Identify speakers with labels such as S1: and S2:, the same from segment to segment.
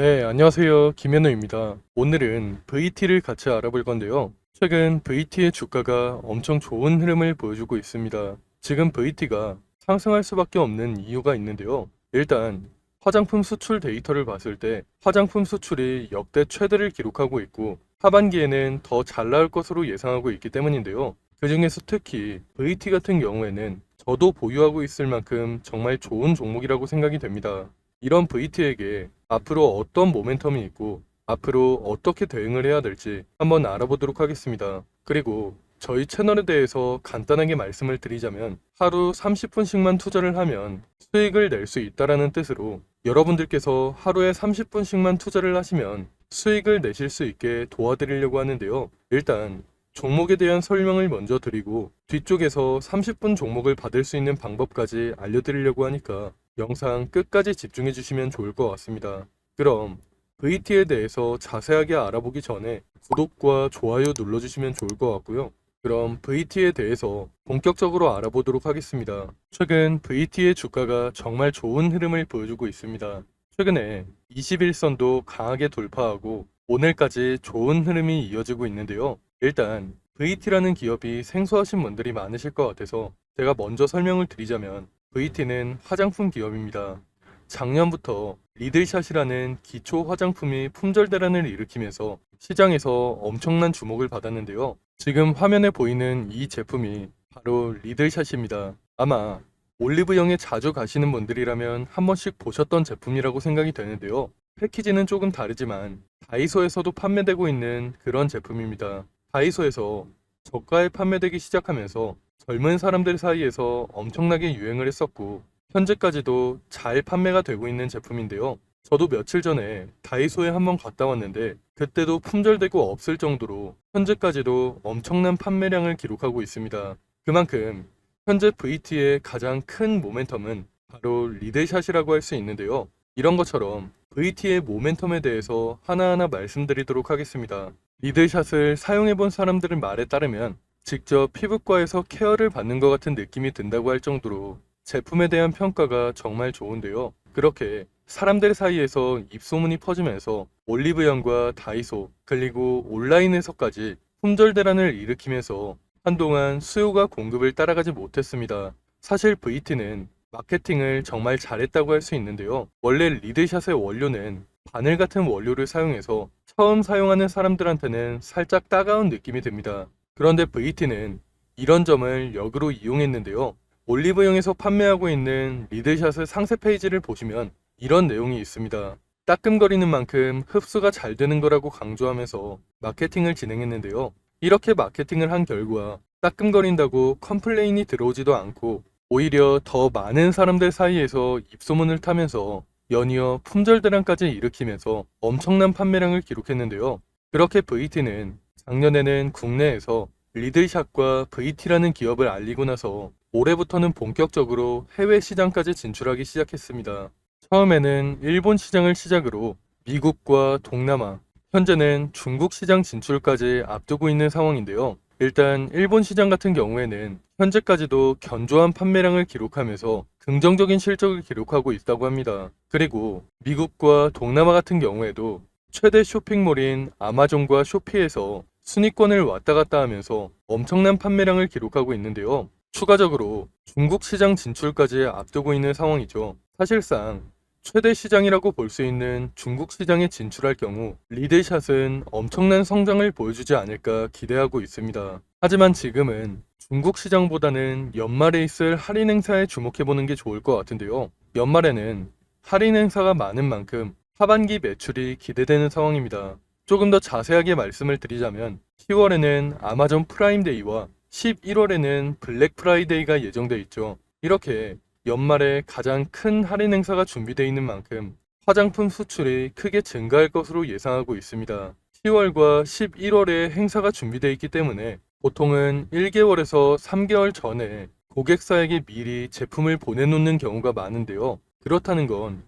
S1: 네, 안녕하세요. 김현우입니다. 오늘은 VT를 같이 알아볼 건데요. 최근 VT의 주가가 엄청 좋은 흐름을 보여주고 있습니다. 지금 VT가 상승할 수밖에 없는 이유가 있는데요. 일단 화장품 수출 데이터를 봤을 때 화장품 수출이 역대 최대를 기록하고 있고 하반기에는 더 잘 나올 것으로 예상하고 있기 때문인데요. 그중에서 특히 VT 같은 경우에는 저도 보유하고 있을 만큼 정말 좋은 종목이라고 생각이 됩니다. 이런 VT에게 앞으로 어떤 모멘텀이 있고 앞으로 어떻게 대응을 해야 될지 한번 알아보도록 하겠습니다. 그리고 저희 채널에 대해서 간단하게 말씀을 드리자면 하루 30분씩만 투자를 하면 수익을 낼 수 있다라는 뜻으로 여러분들께서 하루에 30분씩만 투자를 하시면 수익을 내실 수 있게 도와드리려고 하는데요. 일단 종목에 대한 설명을 먼저 드리고 뒤쪽에서 30분 종목을 받을 수 있는 방법까지 알려드리려고 하니까 영상 끝까지 집중해 주시면 좋을 것 같습니다. 그럼 VT에 대해서 자세하게 알아보기 전에 구독과 좋아요 눌러주시면 좋을 것 같고요. 그럼 VT에 대해서 본격적으로 알아보도록 하겠습니다. 최근 VT의 주가가 정말 좋은 흐름을 보여주고 있습니다. 최근에 21선도 강하게 돌파하고 오늘까지 좋은 흐름이 이어지고 있는데요. 일단 VT라는 기업이 생소하신 분들이 많으실 것 같아서 제가 먼저 설명을 드리자면 VT는 화장품 기업입니다. 작년부터 리들샷이라는 기초 화장품이 품절 대란을 일으키면서 시장에서 엄청난 주목을 받았는데요. 지금 화면에 보이는 이 제품이 바로 리들샷입니다. 아마 올리브영에 자주 가시는 분들이라면 한 번씩 보셨던 제품이라고 생각이 되는데요. 패키지는 조금 다르지만 다이소에서도 판매되고 있는 그런 제품입니다. 다이소에서 저가에 판매되기 시작하면서 젊은 사람들 사이에서 엄청나게 유행을 했었고 현재까지도 잘 판매가 되고 있는 제품인데요. 저도 며칠 전에 다이소에 한번 갔다 왔는데 그때도 품절되고 없을 정도로 현재까지도 엄청난 판매량을 기록하고 있습니다. 그만큼 현재 VT의 가장 큰 모멘텀은 바로 리들샷이라고 할 수 있는데요. 이런 것처럼 VT의 모멘텀에 대해서 하나하나 말씀드리도록 하겠습니다. 리들샷을 사용해본 사람들의 말에 따르면 직접 피부과에서 케어를 받는 것 같은 느낌이 든다고 할 정도로 제품에 대한 평가가 정말 좋은데요. 그렇게 사람들 사이에서 입소문이 퍼지면서 올리브영과 다이소 그리고 온라인에서까지 품절 대란을 일으키면서 한동안 수요가 공급을 따라가지 못했습니다. 사실 VT는 마케팅을 정말 잘했다고 할 수 있는데요. 원래 리드샷의 원료는 바늘 같은 원료를 사용해서 처음 사용하는 사람들한테는 살짝 따가운 느낌이 듭니다. 그런데 VT는 이런 점을 역으로 이용했는데요. 올리브영에서 판매하고 있는 리드샷의 상세 페이지를 보시면 이런 내용이 있습니다. 따끔거리는 만큼 흡수가 잘 되는 거라고 강조하면서 마케팅을 진행했는데요. 이렇게 마케팅을 한 결과 따끔거린다고 컴플레인이 들어오지도 않고 오히려 더 많은 사람들 사이에서 입소문을 타면서 연이어 품절 대란까지 일으키면서 엄청난 판매량을 기록했는데요. 그렇게 VT는 작년에는 국내에서 리들샷과 VT라는 기업을 알리고 나서 올해부터는 본격적으로 해외 시장까지 진출하기 시작했습니다. 처음에는 일본 시장을 시작으로 미국과 동남아, 현재는 중국 시장 진출까지 앞두고 있는 상황인데요. 일단 일본 시장 같은 경우에는 현재까지도 견조한 판매량을 기록하면서 긍정적인 실적을 기록하고 있다고 합니다. 그리고 미국과 동남아 같은 경우에도 최대 쇼핑몰인 아마존과 쇼피에서 순위권을 왔다 갔다 하면서 엄청난 판매량을 기록하고 있는데요. 추가적으로 중국 시장 진출까지 앞두고 있는 상황이죠. 사실상 최대 시장이라고 볼 수 있는 중국 시장에 진출할 경우 리드샷은 엄청난 성장을 보여주지 않을까 기대하고 있습니다. 하지만 지금은 중국 시장보다는 연말에 있을 할인 행사에 주목해보는 게 좋을 것 같은데요. 연말에는 할인 행사가 많은 만큼 하반기 매출이 기대되는 상황입니다. 조금 더 자세하게 말씀을 드리자면 10월에는 아마존 프라임데이와 11월에는 블랙 프라이데이가 예정돼 있죠. 이렇게 연말에 가장 큰 할인 행사가 준비되어 있는 만큼 화장품 수출이 크게 증가할 것으로 예상하고 있습니다. 10월과 11월에 행사가 준비되어 있기 때문에 보통은 1개월에서 3개월 전에 고객사에게 미리 제품을 보내놓는 경우가 많은데요. 그렇다는 건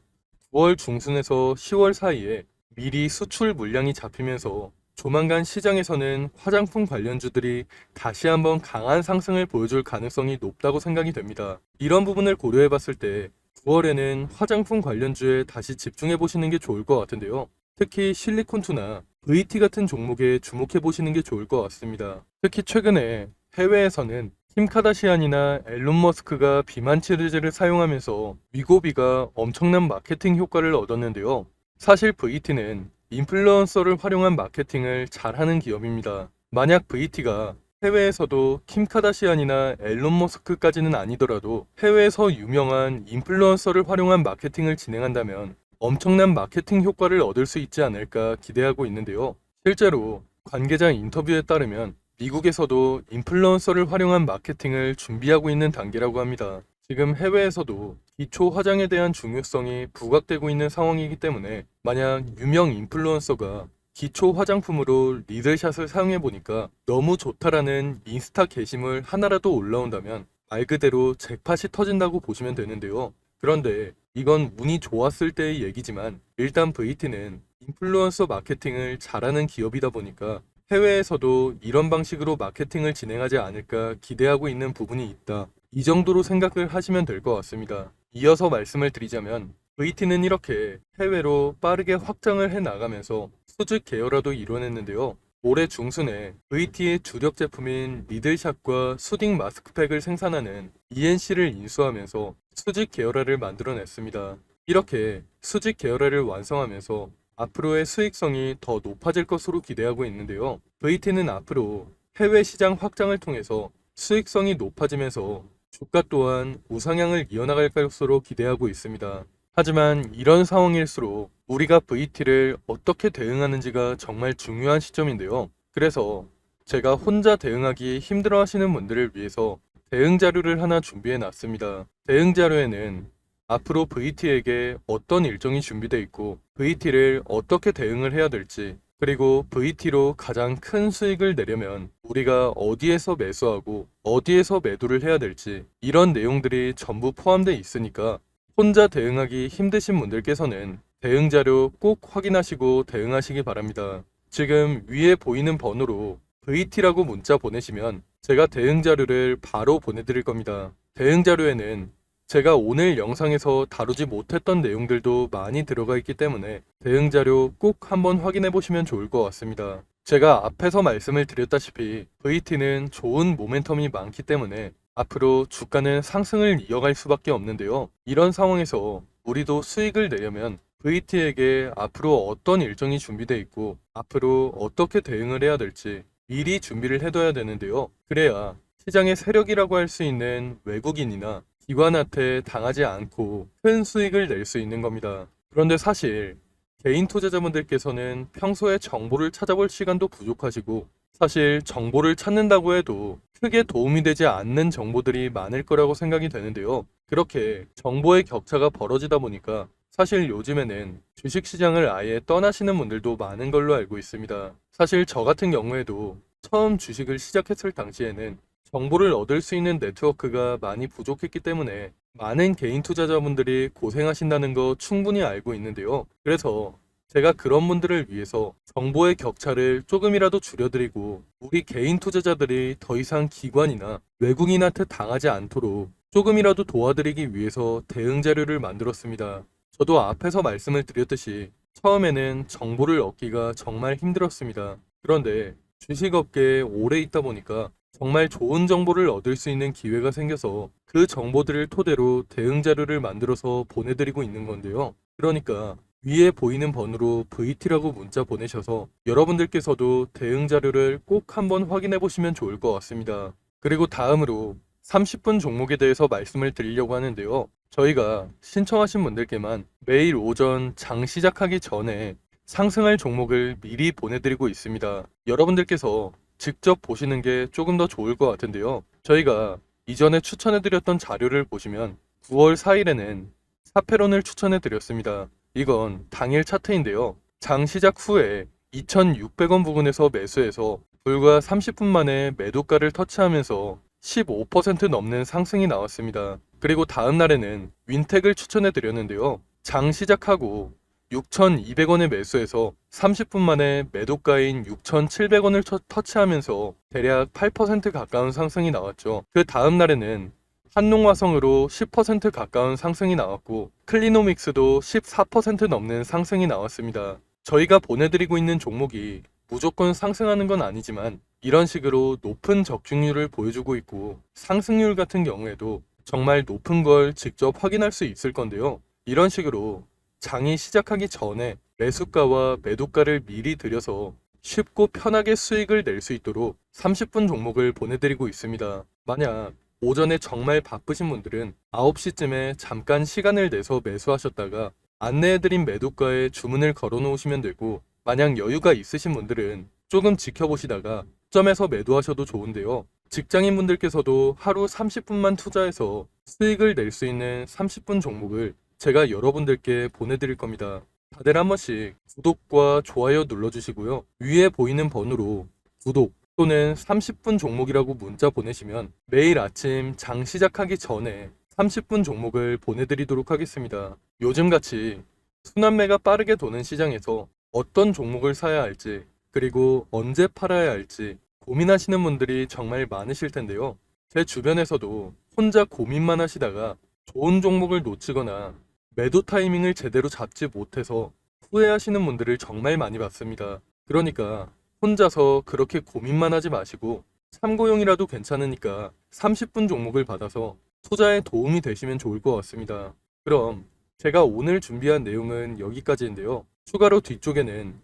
S1: 9월 중순에서 10월 사이에 미리 수출 물량이 잡히면서 조만간 시장에서는 화장품 관련주들이 다시 한번 강한 상승을 보여줄 가능성이 높다고 생각이 됩니다. 이런 부분을 고려해 봤을 때 9월에는 화장품 관련주에 다시 집중해 보시는 게 좋을 것 같은데요. 특히 실리콘투나 VT 같은 종목에 주목해 보시는 게 좋을 것 같습니다. 특히 최근에 해외에서는 킴 카다시안이나 앨런 머스크가 비만 치료제를 사용하면서 위고비가 엄청난 마케팅 효과를 얻었는데요. 사실 VT는 인플루언서를 활용한 마케팅을 잘하는 기업입니다. 만약 VT가 해외에서도 킴 카다시안이나 앨런 머스크까지는 아니더라도 해외에서 유명한 인플루언서를 활용한 마케팅을 진행한다면 엄청난 마케팅 효과를 얻을 수 있지 않을까 기대하고 있는데요. 실제로 관계자 인터뷰에 따르면 미국에서도 인플루언서를 활용한 마케팅을 준비하고 있는 단계라고 합니다. 지금 해외에서도 기초 화장에 대한 중요성이 부각되고 있는 상황이기 때문에 만약 유명 인플루언서가 기초 화장품으로 리들샷을 사용해 보니까 너무 좋다라는 인스타 게시물 하나라도 올라온다면 말 그대로 잭팟이 터진다고 보시면 되는데요. 그런데 이건 운이 좋았을 때의 얘기지만 일단 VT는 인플루언서 마케팅을 잘하는 기업이다 보니까 해외에서도 이런 방식으로 마케팅을 진행하지 않을까 기대하고 있는 부분이 있다. 이 정도로 생각을 하시면 될 것 같습니다. 이어서 말씀을 드리자면 VT는 이렇게 해외로 빠르게 확장을 해 나가면서 수직 계열화도 이뤄냈는데요. 올해 중순에 VT의 주력 제품인 리들샷과 수딩 마스크팩을 생산하는 ENC를 인수하면서 수직 계열화를 만들어냈습니다. 이렇게 수직 계열화를 완성하면서 앞으로의 수익성이 더 높아질 것으로 기대하고 있는데요. VT는 앞으로 해외 시장 확장을 통해서 수익성이 높아지면서 주가 또한 우상향을 이어나갈 것으로 기대하고 있습니다. 하지만 이런 상황일수록 우리가 VT를 어떻게 대응하는지가 정말 중요한 시점인데요. 그래서 제가 혼자 대응하기 힘들어 하시는 분들을 위해서 대응 자료를 하나 준비해 놨습니다. 대응 자료에는 앞으로 VT에게 어떤 일정이 준비되어 있고 VT를 어떻게 대응을 해야 될지, 그리고 VT로 가장 큰 수익을 내려면 우리가 어디에서 매수하고 어디에서 매도를 해야 될지 이런 내용들이 전부 포함되어 있으니까 혼자 대응하기 힘드신 분들께서는 대응 자료 꼭 확인하시고 대응하시기 바랍니다. 지금 위에 보이는 번호로 VT라고 문자 보내시면 제가 대응 자료를 바로 보내드릴 겁니다. 대응 자료에는 제가 오늘 영상에서 다루지 못했던 내용들도 많이 들어가 있기 때문에 대응 자료 꼭 한번 확인해 보시면 좋을 것 같습니다. 제가 앞에서 말씀을 드렸다시피 VT는 좋은 모멘텀이 많기 때문에 앞으로 주가는 상승을 이어갈 수밖에 없는데요. 이런 상황에서 우리도 수익을 내려면 VT에게 앞으로 어떤 일정이 준비되어 있고 앞으로 어떻게 대응을 해야 될지 미리 준비를 해둬야 되는데요. 그래야 시장의 세력이라고 할 수 있는 외국인이나 기관한테 당하지 않고 큰 수익을 낼 수 있는 겁니다. 그런데 사실 개인 투자자분들께서는 평소에 정보를 찾아볼 시간도 부족하시고 사실 정보를 찾는다고 해도 크게 도움이 되지 않는 정보들이 많을 거라고 생각이 되는데요. 그렇게 정보의 격차가 벌어지다 보니까 사실 요즘에는 주식시장을 아예 떠나시는 분들도 많은 걸로 알고 있습니다. 사실 저 같은 경우에도 처음 주식을 시작했을 당시에는 정보를 얻을 수 있는 네트워크가 많이 부족했기 때문에 많은 개인 투자자분들이 고생하신다는 거 충분히 알고 있는데요. 그래서 제가 그런 분들을 위해서 정보의 격차를 조금이라도 줄여드리고 우리 개인 투자자들이 더 이상 기관이나 외국인한테 당하지 않도록 조금이라도 도와드리기 위해서 대응 자료를 만들었습니다. 저도 앞에서 말씀을 드렸듯이 처음에는 정보를 얻기가 정말 힘들었습니다. 그런데 주식업계에 오래 있다 보니까 정말 좋은 정보를 얻을 수 있는 기회가 생겨서 그 정보들을 토대로 대응 자료를 만들어서 보내드리고 있는 건데요. 그러니까 위에 보이는 번호로 VT라고 문자 보내셔서 여러분들께서도 대응 자료를 꼭 한번 확인해 보시면 좋을 것 같습니다. 그리고 다음으로 30분 종목에 대해서 말씀을 드리려고 하는데요. 저희가 신청하신 분들께만 매일 오전 장 시작하기 전에 상승할 종목을 미리 보내드리고 있습니다. 여러분들께서 직접 보시는 게 조금 더 좋을 것 같은데요. 저희가 이전에 추천해드렸던 자료를 보시면 9월 4일에는 사페론을 추천해드렸습니다. 이건 당일 차트인데요. 장 시작 후에 2,600원 부근에서 매수해서 불과 30분 만에 매도가를 터치하면서 15% 넘는 상승이 나왔습니다. 그리고 다음 날에는 윈텍을 추천해드렸는데요. 장 시작하고 6,200원에 매수해서 30분 만에 매도가인 6,700원을 터치하면서 대략 8% 가까운 상승이 나왔죠. 그 다음 날에는 한농화성으로 10% 가까운 상승이 나왔고 클리노믹스도 14% 넘는 상승이 나왔습니다. 저희가 보내드리고 있는 종목이 무조건 상승하는 건 아니지만 이런 식으로 높은 적중률을 보여주고 있고 상승률 같은 경우에도 정말 높은 걸 직접 확인할 수 있을 건데요. 이런 식으로 장이 시작하기 전에 매수가와 매도가를 미리 들여서 쉽고 편하게 수익을 낼 수 있도록 30분 종목을 보내드리고 있습니다. 만약 오전에 정말 바쁘신 분들은 9시쯤에 잠깐 시간을 내서 매수하셨다가 안내해드린 매도가에 주문을 걸어 놓으시면 되고, 만약 여유가 있으신 분들은 조금 지켜보시다가 점에서 매도하셔도 좋은데요. 직장인 분들께서도 하루 30분만 투자해서 수익을 낼 수 있는 30분 종목을 제가 여러분들께 보내드릴 겁니다. 다들 한 번씩 구독과 좋아요 눌러주시고요. 위에 보이는 번호로 구독 또는 30분 종목이라고 문자 보내시면 매일 아침 장 시작하기 전에 30분 종목을 보내드리도록 하겠습니다. 요즘같이 순환매가 빠르게 도는 시장에서 어떤 종목을 사야 할지, 그리고 언제 팔아야 할지 고민하시는 분들이 정말 많으실 텐데요. 제 주변에서도 혼자 고민만 하시다가 좋은 종목을 놓치거나 매도 타이밍을 제대로 잡지 못해서 후회하시는 분들을 정말 많이 봤습니다. 그러니까 혼자서 그렇게 고민만 하지 마시고 참고용이라도 괜찮으니까 30분 종목을 받아서 투자에 도움이 되시면 좋을 것 같습니다. 그럼 제가 오늘 준비한 내용은 여기까지인데요. 추가로 뒤쪽에는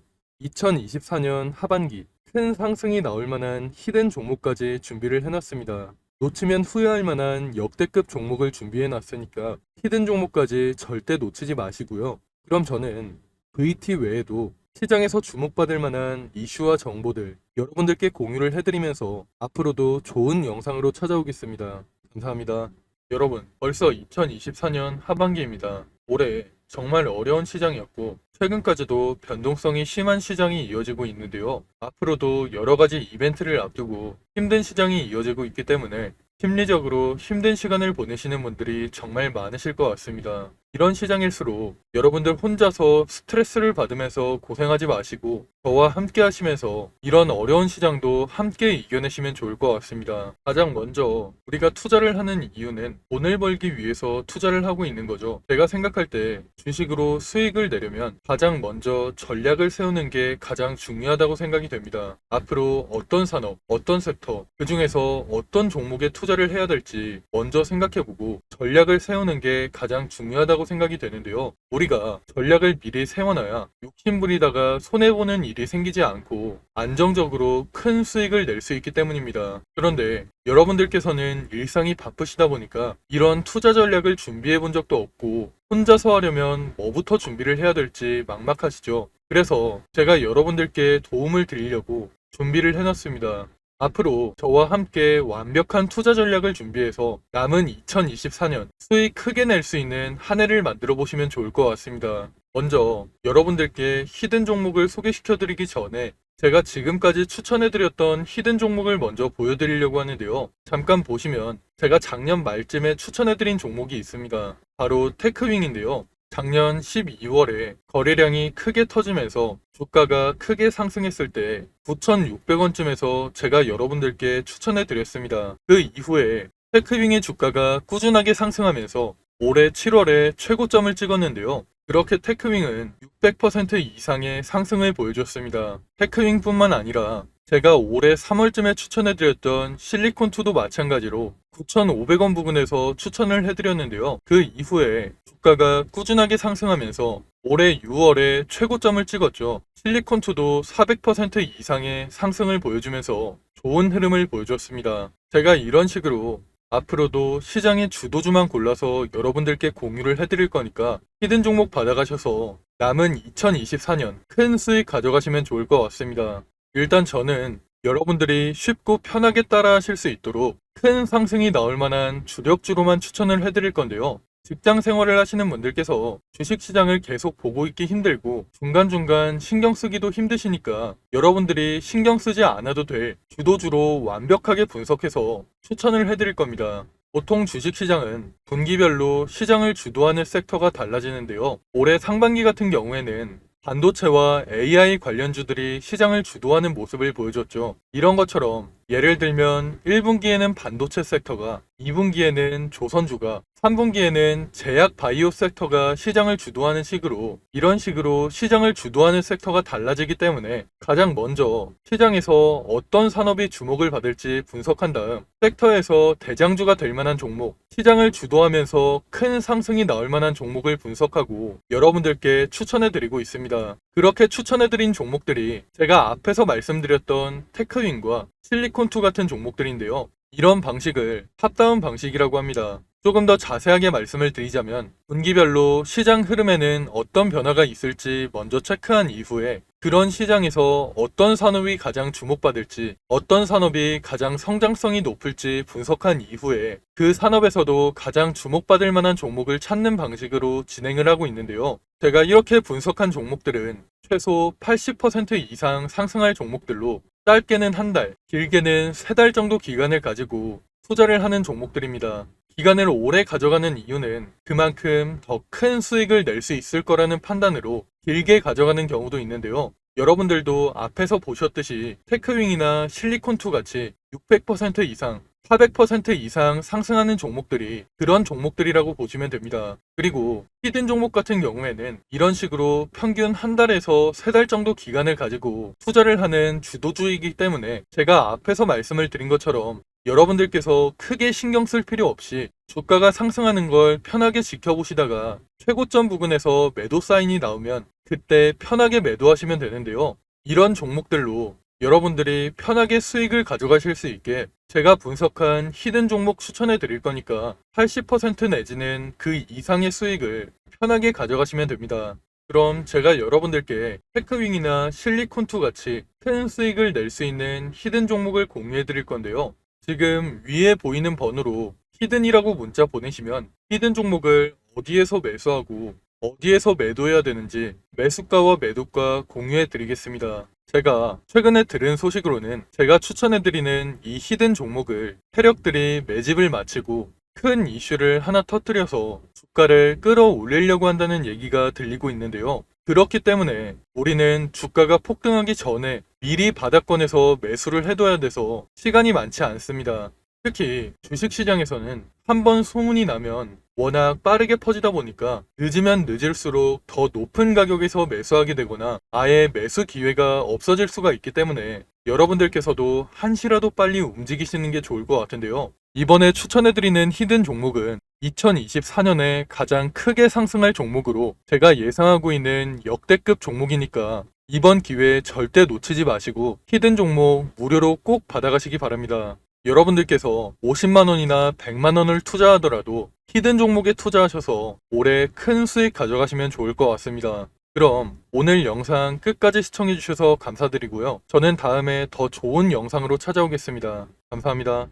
S1: 2024년 하반기 큰 상승이 나올 만한 히든 종목까지 준비를 해놨습니다. 놓치면 후회할 만한 역대급 종목을 준비해놨으니까 히든 종목까지 절대 놓치지 마시고요. 그럼 저는 VT 외에도 시장에서 주목받을 만한 이슈와 정보들 여러분들께 공유를 해드리면서 앞으로도 좋은 영상으로 찾아오겠습니다. 감사합니다. 여러분, 벌써 2024년 하반기입니다. 올해 정말 어려운 시장이었고 최근까지도 변동성이 심한 시장이 이어지고 있는데요. 앞으로도 여러 가지 이벤트를 앞두고 힘든 시장이 이어지고 있기 때문에 심리적으로 힘든 시간을 보내시는 분들이 정말 많으실 것 같습니다. 이런 시장일수록 여러분들 혼자서 스트레스를 받으면서 고생하지 마시고 저와 함께 하시면서 이런 어려운 시장도 함께 이겨내시면 좋을 것 같습니다. 가장 먼저 우리가 투자를 하는 이유는 돈을 벌기 위해서 투자를 하고 있는 거죠. 제가 생각할 때 주식으로 수익을 내려면 가장 먼저 전략을 세우는 게 가장 중요하다고 생각이 됩니다. 앞으로 어떤 산업, 어떤 섹터, 그 중에서 어떤 종목에 투자를 해야 될지 먼저 생각해보고 전략을 세우는 게 가장 중요하다고 생각이 되는데요. 우리가 전략을 미리 세워놔야 욕심부리다가 손해보는 일이 생기지 않고 안정적으로 큰 수익을 낼 수 있기 때문입니다. 그런데 여러분들께서는 일상이 바쁘시다 보니까 이런 투자 전략을 준비해 본 적도 없고 혼자서 하려면 뭐부터 준비를 해야 될지 막막하시죠. 그래서 제가 여러분들께 도움을 드리려고 준비를 해놨습니다. 앞으로 저와 함께 완벽한 투자 전략을 준비해서 남은 2024년 수익 크게 낼 수 있는 한 해를 만들어 보시면 좋을 것 같습니다. 먼저 여러분들께 히든 종목을 소개시켜 드리기 전에 제가 지금까지 추천해드렸던 히든 종목을 먼저 보여드리려고 하는데요. 잠깐 보시면 제가 작년 말쯤에 추천해드린 종목이 있습니다. 바로 테크윙인데요. 작년 12월에 거래량이 크게 터지면서 주가가 크게 상승했을 때 9,600원쯤에서 제가 여러분들께 추천해 드렸습니다. 그 이후에 테크윙의 주가가 꾸준하게 상승하면서 올해 7월에 최고점을 찍었는데요. 그렇게 테크윙은 600% 이상의 상승을 보여줬습니다. 테크윙뿐만 아니라 제가 올해 3월쯤에 추천해드렸던 실리콘2도 마찬가지로 9,500원 부근에서 추천을 해드렸는데요. 그 이후에 주가가 꾸준하게 상승하면서 올해 6월에 최고점을 찍었죠. 실리콘2도 400% 이상의 상승을 보여주면서 좋은 흐름을 보여줬습니다. 제가 이런 식으로 앞으로도 시장의 주도주만 골라서 여러분들께 공유를 해드릴 거니까 히든 종목 받아가셔서 남은 2024년 큰 수익 가져가시면 좋을 것 같습니다. 일단 저는 여러분들이 쉽고 편하게 따라 하실 수 있도록 큰 상승이 나올 만한 주력주로만 추천을 해드릴 건데요. 직장 생활을 하시는 분들께서 주식시장을 계속 보고 있기 힘들고 중간중간 신경 쓰기도 힘드시니까 여러분들이 신경 쓰지 않아도 될 주도주로 완벽하게 분석해서 추천을 해드릴 겁니다. 보통 주식시장은 분기별로 시장을 주도하는 섹터가 달라지는데요. 올해 상반기 같은 경우에는 반도체와 AI 관련주들이 시장을 주도하는 모습을 보여줬죠. 이런 것처럼 예를 들면 1분기에는 반도체 섹터가, 2분기에는 조선주가, 3분기에는 제약 바이오 섹터가 시장을 주도하는 식으로 이런 식으로 시장을 주도하는 섹터가 달라지기 때문에 가장 먼저 시장에서 어떤 산업이 주목을 받을지 분석한 다음 섹터에서 대장주가 될 만한 종목, 시장을 주도하면서 큰 상승이 나올 만한 종목을 분석하고 여러분들께 추천해 드리고 있습니다. 그렇게 추천해 드린 종목들이 제가 앞에서 말씀드렸던 테크윈과 실리콘2 같은 종목들인데요. 이런 방식을 탑다운 방식이라고 합니다. 조금 더 자세하게 말씀을 드리자면 분기별로 시장 흐름에는 어떤 변화가 있을지 먼저 체크한 이후에 그런 시장에서 어떤 산업이 가장 주목받을지, 어떤 산업이 가장 성장성이 높을지 분석한 이후에 그 산업에서도 가장 주목받을 만한 종목을 찾는 방식으로 진행을 하고 있는데요. 제가 이렇게 분석한 종목들은 최소 80% 이상 상승할 종목들로 짧게는 한 달, 길게는 3달 정도 기간을 가지고 투자를 하는 종목들입니다. 기간을 오래 가져가는 이유는 그만큼 더 큰 수익을 낼 수 있을 거라는 판단으로 길게 가져가는 경우도 있는데요. 여러분들도 앞에서 보셨듯이 테크윙이나 실리콘2 같이 600% 이상, 400% 이상 상승하는 종목들이 그런 종목들이라고 보시면 됩니다. 그리고 히든 종목 같은 경우에는 이런 식으로 평균 한 달에서 3달 정도 기간을 가지고 투자를 하는 주도주이기 때문에 제가 앞에서 말씀을 드린 것처럼 여러분들께서 크게 신경 쓸 필요 없이 주가가 상승하는 걸 편하게 지켜보시다가 최고점 부근에서 매도 사인이 나오면 그때 편하게 매도하시면 되는데요. 이런 종목들로 여러분들이 편하게 수익을 가져가실 수 있게 제가 분석한 히든 종목 추천해 드릴 거니까 80% 내지는 그 이상의 수익을 편하게 가져가시면 됩니다. 그럼 제가 여러분들께 테크윙이나 실리콘2 같이 큰 수익을 낼 수 있는 히든 종목을 공유해 드릴 건데요. 지금 위에 보이는 번호로 히든이라고 문자 보내시면 히든 종목을 어디에서 매수하고 어디에서 매도해야 되는지 매수가와 매도가 공유해 드리겠습니다. 제가 최근에 들은 소식으로는 제가 추천해 드리는 이 히든 종목을 세력들이 매집을 마치고 큰 이슈를 하나 터뜨려서 주가를 끌어올리려고 한다는 얘기가 들리고 있는데요. 그렇기 때문에 우리는 주가가 폭등하기 전에 미리 바닥권에서 매수를 해둬야 돼서 시간이 많지 않습니다. 특히 주식시장에서는 한번 소문이 나면 워낙 빠르게 퍼지다 보니까 늦으면 늦을수록 더 높은 가격에서 매수하게 되거나 아예 매수 기회가 없어질 수가 있기 때문에 여러분들께서도 한시라도 빨리 움직이시는 게 좋을 것 같은데요. 이번에 추천해드리는 히든 종목은 2024년에 가장 크게 상승할 종목으로 제가 예상하고 있는 역대급 종목이니까 이번 기회에 절대 놓치지 마시고 히든 종목 무료로 꼭 받아가시기 바랍니다. 여러분들께서 50만원이나 100만원을 투자하더라도 히든 종목에 투자하셔서 올해 큰 수익 가져가시면 좋을 것 같습니다. 그럼 오늘 영상 끝까지 시청해주셔서 감사드리고요. 저는 다음에 더 좋은 영상으로 찾아오겠습니다. 감사합니다.